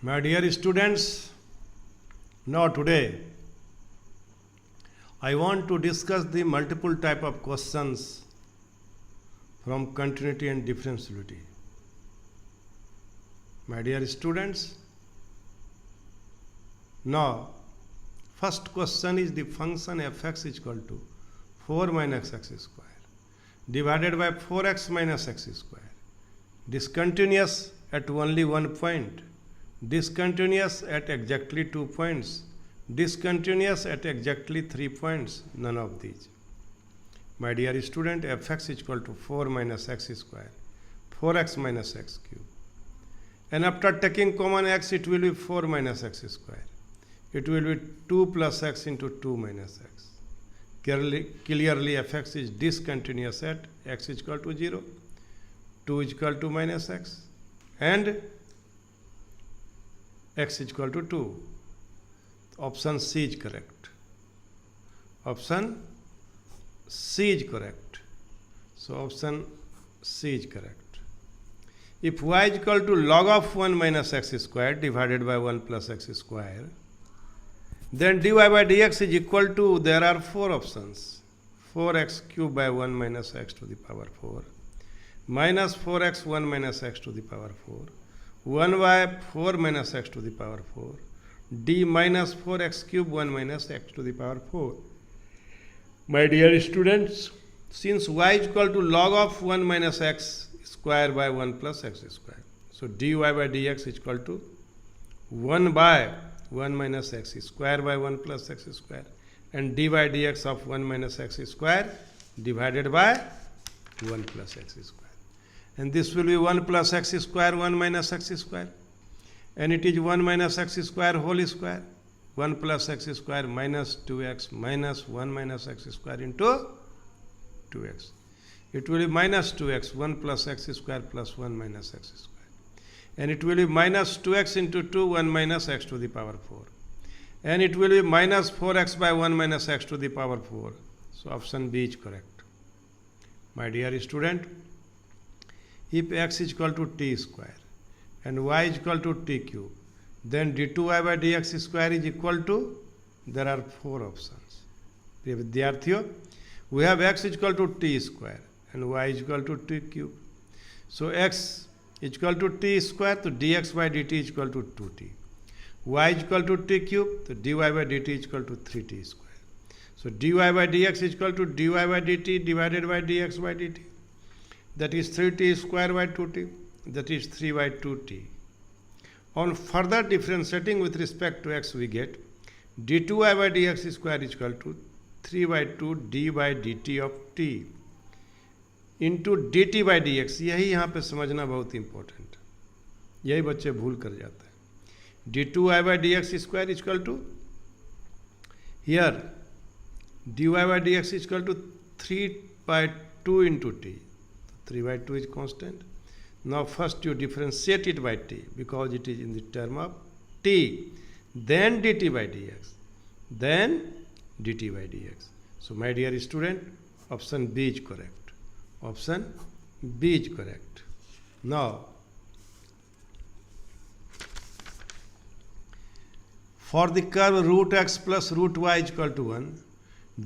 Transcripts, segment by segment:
My dear students, now today I want to discuss the multiple type of questions from continuity and differentiability. My dear students, now first question is the function fx is equal to 4 minus x square divided by 4x minus x square. Discontinuous at only one point, discontinuous at exactly 2 points, discontinuous at exactly 3 points, none of these. My dear student, fx is equal to 4 minus x square, 4x minus x cube. And after taking common x, it will be 4 minus x square. It will be 2 plus x into 2 minus x. Clearly fx is discontinuous at x is equal to 0, 2 is equal to minus x, and x is equal to 2. Option C is correct. Option C is correct. So option C is correct. If y is equal to log of 1 minus x square divided by 1 plus x square, then dy by dx is equal to, there are 4 options. 4x cube by 1 minus x to the power 4, minus 4x 1 minus x to the power 4, 1 by 4 minus x to the power 4, d minus 4x cube 1 minus x to the power 4. My dear students, since y is equal to log of 1 minus x square by 1 plus x square, so dy by dx is equal to 1 by 1 minus x square by 1 plus x square, and dy by dx of 1 minus x square divided by 1 plus x square. And this will be 1 plus x square, 1 minus x square. And it is 1 minus x square whole square. 1 plus x square minus 2x minus 1 minus x square into 2x. It will be minus 2x, 1 plus x square plus 1 minus x square. And it will be minus 2x into 2, 1 minus x to the power 4. And it will be minus 4x by 1 minus x to the power 4. So option B is correct. My dear student, if x is equal to t square and y is equal to t cube, then d2y by dx square is equal to, there are 4 options. Vidyarthiyo, we have x is equal to t square and y is equal to t cube. So x is equal to t square, so dx by dt is equal to 2t. Y is equal to t cube, so dy by dt is equal to 3t square. So dy by dx is equal to dy by dt divided by dx by dt. That is 3t square by 2t, that is 3 by 2t. On further differentiating with respect to x, we get d2y by dx square is equal to 3 by 2 d by dt of t into dt by dx. यही यहाँ पे समझना बहुत important, यही बच्चे भूल कर जाते हैं. d2y by dx square is equal to, here dy by dx is equal to 3 by 2 into t. 3 by 2 is constant. Now first you differentiate it by t because it is in the term of t, then dt by dx, then dt by dx. So my dear student, option B is correct. Option B is correct. Now for the curve root x plus root y is equal to 1,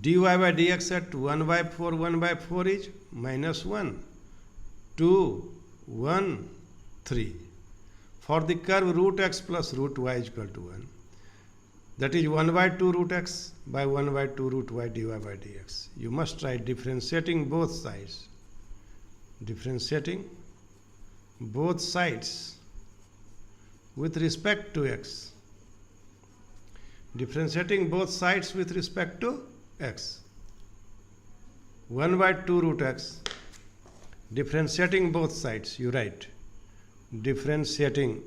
dy by dx at 1 by 4 is minus 1, 2, 1, 3. For the curve root x plus root y is equal to 1, that is 1 by 2 root x by 1 by 2 root y dy by dx. You must try differentiating both sides. Differentiating both sides with respect to x. Differentiating both sides with respect to x. 1 by 2 root x. Differentiating both sides, you write differentiating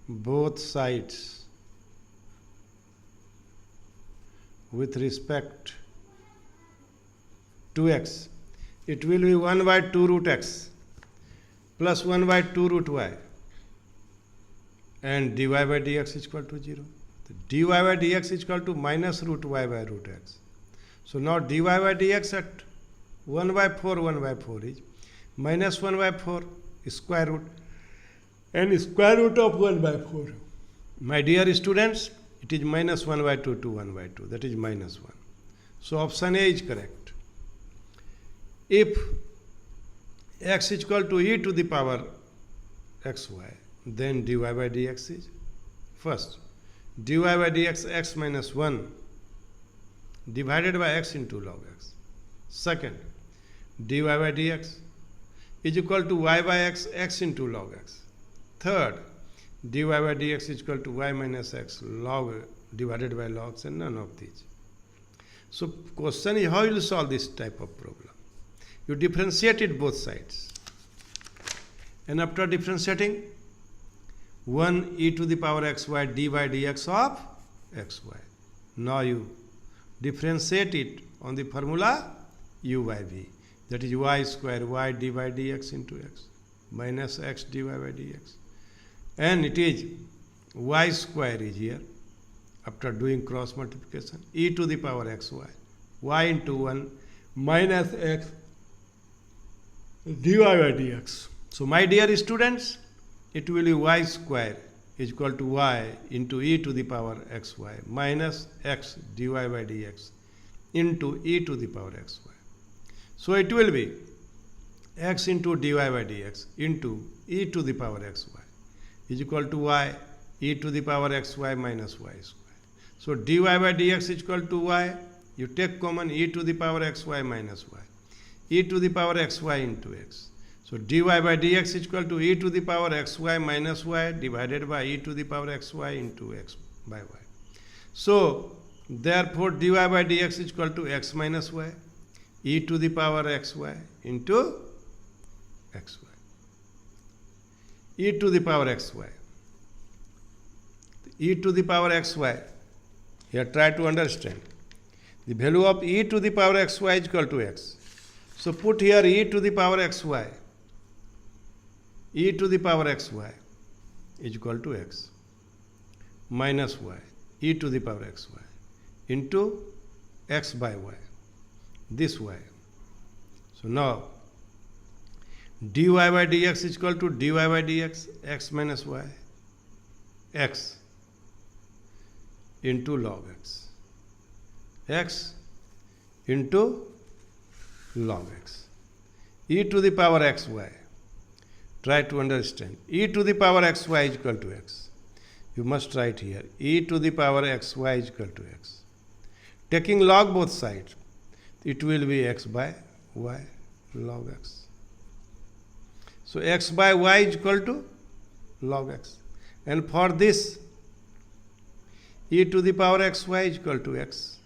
both sides with respect to x. It will be 1 by 2 root x plus 1 by 2 root y, and dy by dx is equal to 0. So dy by dx is equal to minus root y by root x. So now dy by dx at 1 by 4 is minus 1 by 4 square root, and square root of 1 by 4. My dear students, it is minus 1 by 2 to 1 by 2. That is minus 1. So option A is correct. If x is equal to e to the power xy, then dy by dx is first dy by dx x minus 1 divided by x into log x. Second, dy by dx is equal to y by x, x into log x. Third, dy by dx is equal to y minus x log divided by log x, and none of these. So question is, how you will solve this type of problem? You differentiated both sides, and after differentiating, 1 e to the power xy dy dx of xy. Now you differentiate it on the formula u by v, that is y square y dy dx into x minus x dy by dx, and it is y square is here after doing cross multiplication, e to the power xy, y into 1 minus x dy by dx. So my dear students, it will be y square is equal to y into e to the power xy minus x dy by dx into e to the power xy. So it will be x into dy by dx into e to the power xy is equal to y e to the power xy minus y square. So dy by dx is equal to y. You take common e to the power xy minus y, e to the power xy into x. So dy by dx is equal to e to the power xy minus y divided by e to the power xy into x by y. So therefore dy by dx is equal to x minus y, e to the power xy into xy, e to the power xy, e to the power xy. Here try to understand. The value of e to the power xy is equal to x. So put here e to the power xy, e to the power xy is equal to x minus y, e to the power xy into x by y, this y. So now dy by dx is equal to dy by dx x minus y, x into log x, x into log x, e to the power xy. Try to understand. E to the power xy is equal to x. You must write here e to the power xy is equal to x. Taking log both sides, it will be x by y log x. So x by y is equal to log x. And for this, e to the power xy is equal to x.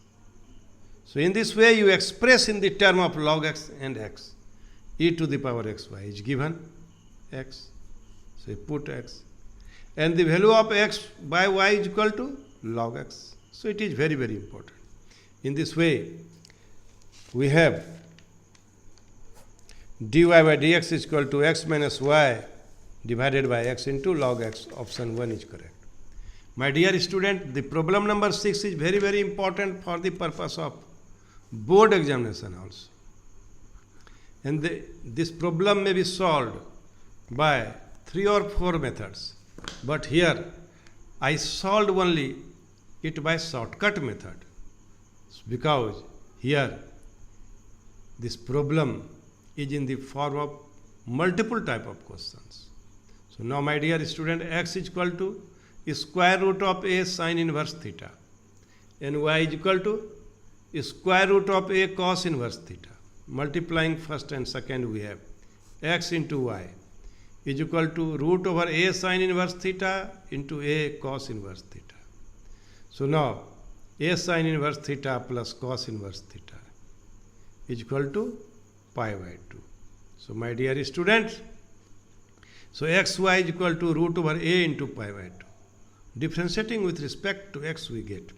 So in this way you express in the term of log x and x. E to the power xy is given x. So you put x. And the value of x by y is equal to log x. So it is very, very important. In this way, we have dy by dx is equal to x minus y divided by x into log x. Option 1 is correct. My dear student, the problem number 6 is very, very important for the purpose of board examination also. And this problem may be solved by 3 or 4 methods. But here, I solved only it by shortcut method. Because here, this problem is in the form of multiple type of questions. So now my dear student, x is equal to square root of a sin inverse theta, and y is equal to square root of a cos inverse theta. Multiplying first and second, we have x into y is equal to root over a sin inverse theta into a cos inverse theta. So now a sin inverse theta plus cos inverse theta is equal to pi by 2. So my dear students, so xy is equal to root over a into pi by 2. Differentiating with respect to x, we get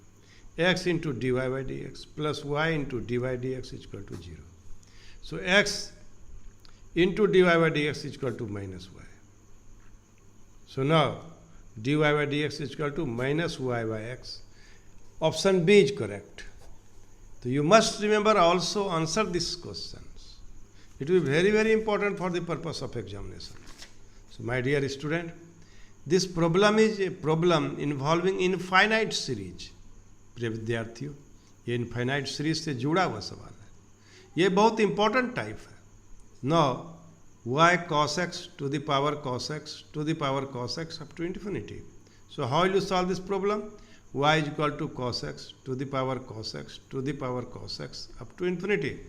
x into dy by dx plus y into dy dx is equal to 0. So x into dy by dx is equal to minus y. So now dy by dx is equal to minus y by x. Option B is correct. So you must remember also answer these questions. It will be very, very important for the purpose of examination. So my dear student, This problem is a problem involving infinite series. प्रिय विद्यार्थियों, ये infinite series से जुड़ा हुआ सवाल है, ये बहुत इंपॉर्टेंट टाइप है. Now y cos x to the power cos x to the power cos x up to infinity. So how will you solve this problem? Y is equal to cos x to the power cos x to the power cos x up to infinity.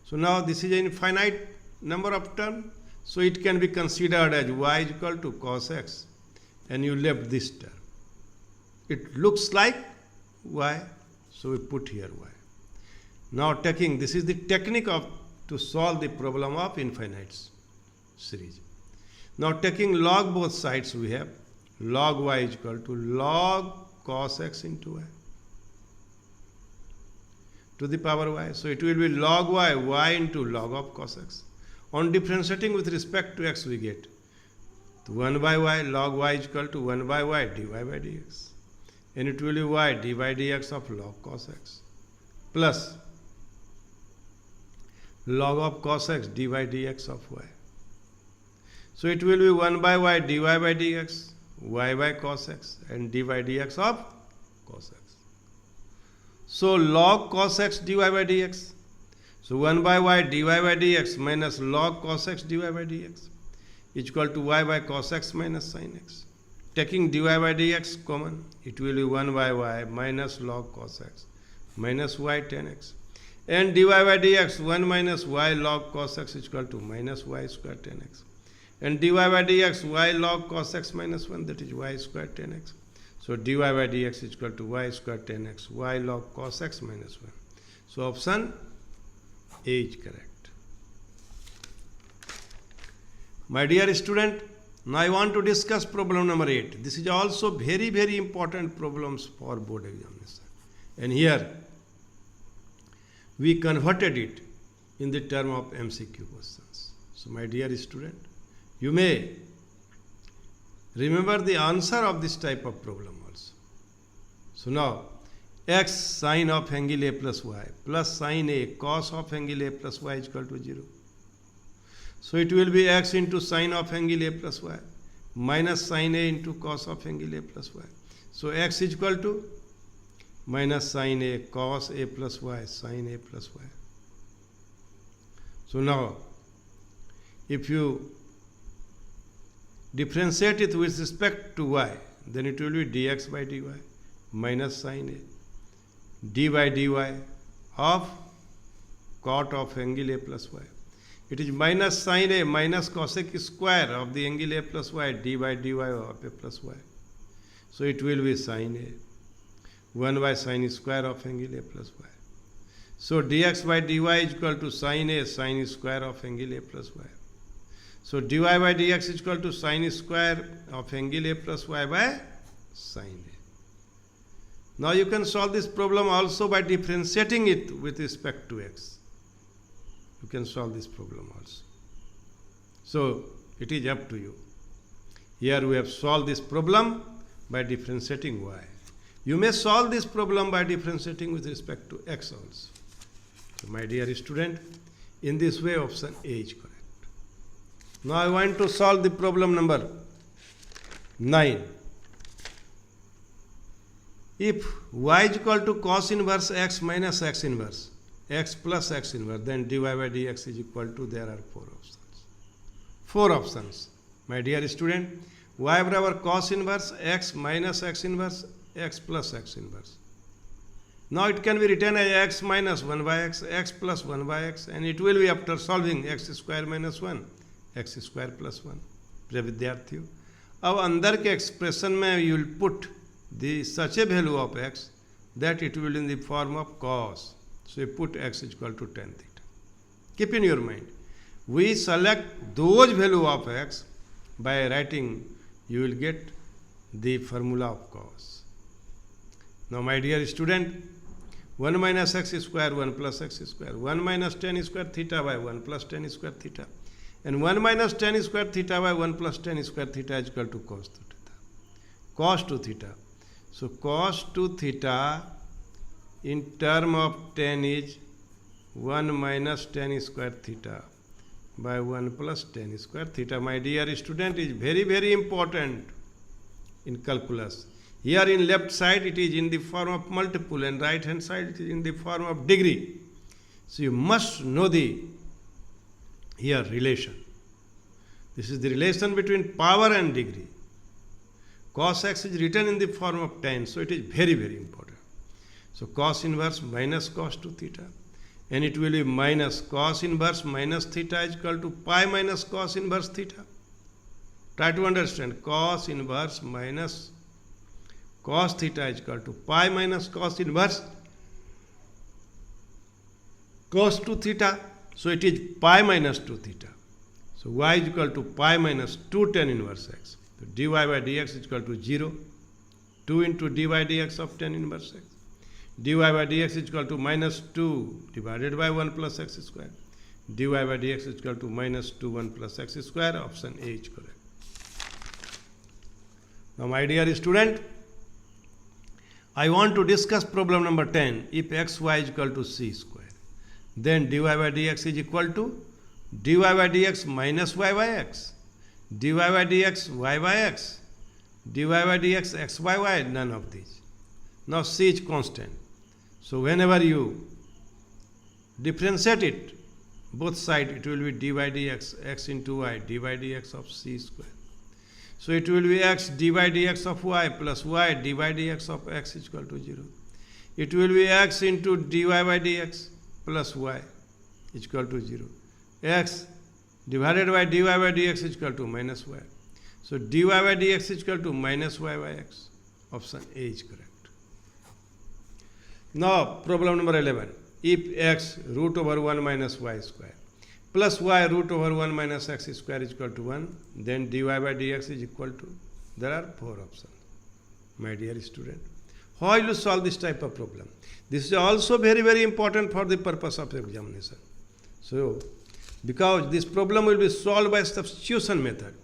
So now this is an infinite number of terms, so it can be considered as y is equal to cos x, and you left this term. It looks like y, so we put here y. Now this is the technique of to solve the problem of infinite series. Now taking log both sides, we have log y is equal to log cos x into y to the power y. So it will be log y, y into log of cos x. On differentiating with respect to x, we get 1 by y, log y is equal to 1 by y dy by dx. And it will be y dy by dx of log cos x plus log of cos x dy by dx of y. So it will be 1 by y dy by dx, y by cos x, and dy by dx of cos x. So log cos x dy by dx. So 1 by y dy by dx minus log cos x dy by dx is equal to y by cos x minus sin x. Taking dy by dx common, it will be 1 by y minus log cos x minus y tan x. And dy by dx 1 minus y log cos x is equal to minus y square tan x. And dy by dx y log cos x minus 1, that is y square tan x. So dy by dx is equal to y square tan x, y log cos x minus 1. So option A is correct. My dear student, now I want to discuss problem number 8. This is also very, very important problems for board examination. And here we converted it in the term of MCQ questions. So my dear student, you may remember the answer of this type of problem also. So now x sine of angle A plus y plus sine A cos of angle A plus y is equal to 0. So it will be x into sine of angle A plus y minus sine A into cos of angle A plus y. So x is equal to minus sine A cos A plus y sine A plus y. So now if you differentiate it with respect to y, then it will be dx by dy minus sine A d by dy of cot of angle A plus y. It is minus sine A minus cosec square of the angle A plus y d by dy of A plus y. So it will be sine A 1 by sine square of angle A plus y. So dx by dy is equal to sine A sine square of angle A plus y. So dy by dx is equal to sine square of angle A plus y by sine A. Now you can solve this problem also by differentiating it with respect to x. You can solve this problem also. So it is up to you. Here we have solved this problem by differentiating y. You may solve this problem by differentiating with respect to x also. So my dear student, in this way option A is correct. Now I want to solve the problem number 9. If y is equal to cos inverse x minus x inverse, x plus x inverse, then dy by dx is equal to, there are 4 options. 4 options. My dear student, y बराबर cos inverse x minus x inverse, x plus x inverse. Now it can be written as x minus 1 by x, x plus 1 by x, and it will be after solving x square minus 1, x square plus 1. प्रिय विद्यार्थियों, अब अंदर के expression में you will put the such a value of x that it will in the form of cos. So you put x is equal to tan theta. Keep in your mind, we select those value of x by writing, you will get the formula of cos. Now my dear student, 1 minus x square 1 plus x square, 1 minus tan square theta by 1 plus tan square theta, and 1 minus tan square theta by 1 plus tan square theta is equal to cos 2 theta. Cos 2 theta. So cos 2 theta in term of tan is 1 minus tan square theta by 1 plus tan square theta. My dear student, is very, very important. in calculus. Here in left side it is in the form of multiple and right hand side it is in the form of degree. So you must know the here relation. This is the relation between power and degree. Cos x is written in the form of tan, so it is very, very important. So cos inverse minus cos 2 theta, and it will be minus cos inverse minus theta is equal to pi minus cos inverse theta. Try to understand, cos inverse minus cos theta is equal to pi minus cos inverse cos 2 theta. So it is pi minus 2 theta. So y is equal to pi minus 2 tan inverse x. So dy by dx is equal to 0. 2 into dy dx of tan inverse x. dy by dx is equal to minus 2 divided by 1 plus x square. dy by dx is equal to minus 2 1 plus x square. Option A is correct. Now my dear student, I want to discuss problem number 10. If xy is equal to c square, then dy by dx is equal to dy by dx minus y by x, dy by dx y by x, dy by dx x by y, none of these. Now c is constant. So whenever you differentiate it, both sides, it will be dy by dx x into y, dy by dx of c square. So it will be x dy by dx of y plus y dy by dx of x is equal to 0. It will be x into dy by dx plus y is equal to 0. X divided by dy by dx is equal to minus y. So dy by dx is equal to minus y by x. Option A is correct. Now problem number 11. If x root over 1 minus y square plus y root over 1 minus x square is equal to 1, then dy by dx is equal to, there are 4 options. My dear student, how will you solve this type of problem? This is also very, very important for the purpose of examination. So, because this problem will be solved by substitution method.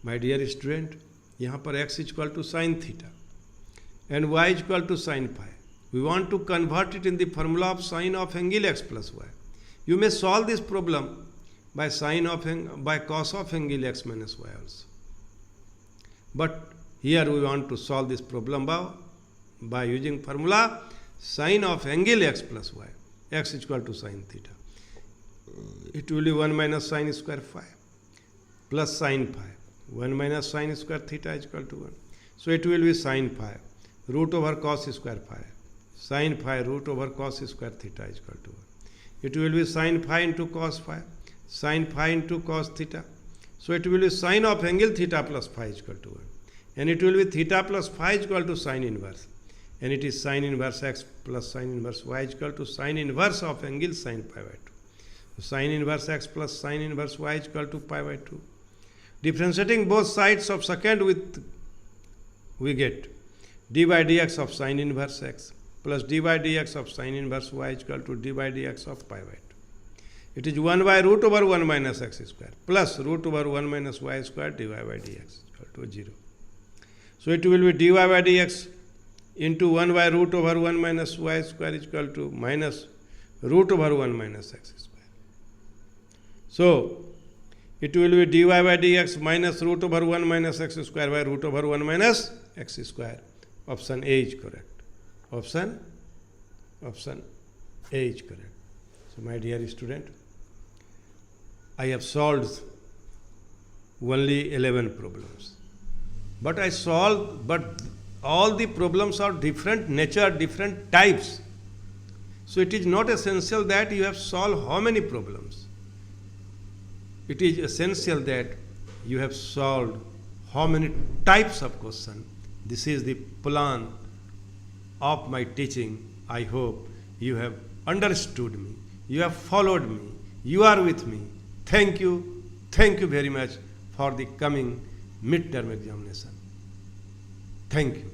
My dear student, यहाँ पर x is equal to sin theta and y is equal to sin phi. We want to convert it in the formula of sin of angle x plus y. You may solve this problem by cos of angle x minus y also. But here we want to solve this problem by using formula sin of angle x plus y. X is equal to sin theta. It will be 1 minus sin square phi plus sin phi. 1 minus sin square theta is equal to 1. So it will be sin phi root over cos square phi. Sin phi root over cos square theta is equal to 1. It will be sin phi into cos phi. Sin phi into cos theta. So it will be sin of angle theta plus phi is equal to 1. And it will be theta plus phi is equal to sin inverse. And it is sin inverse x plus sin inverse y is equal to sin inverse of angle sin pi by 2. So sin inverse x plus sin inverse y is equal to pi by 2. Differentiating both sides of second with, we get d by dx of sin inverse x plus d by dx of sin inverse y is equal to d by dx of pi by 2. It is 1 by root over 1 minus x square plus root over 1 minus y square dy by dx is equal to 0. So it will be dy by dx into 1 by root over 1 minus y square is equal to minus root over 1 minus x square. So it will be dy by dx minus root over 1 minus x square by root over 1 minus x square. Option A is correct. Option A is correct. So my dear student, I have solved only 11 problems. But all the problems are different nature, different types. So it is not essential that you have solved how many problems. It is essential that you have solved how many types of question. This is the plan of my teaching. I hope you have understood me. You have followed me. You are with me. Thank you. Thank you very much for the coming midterm examination. Thank you.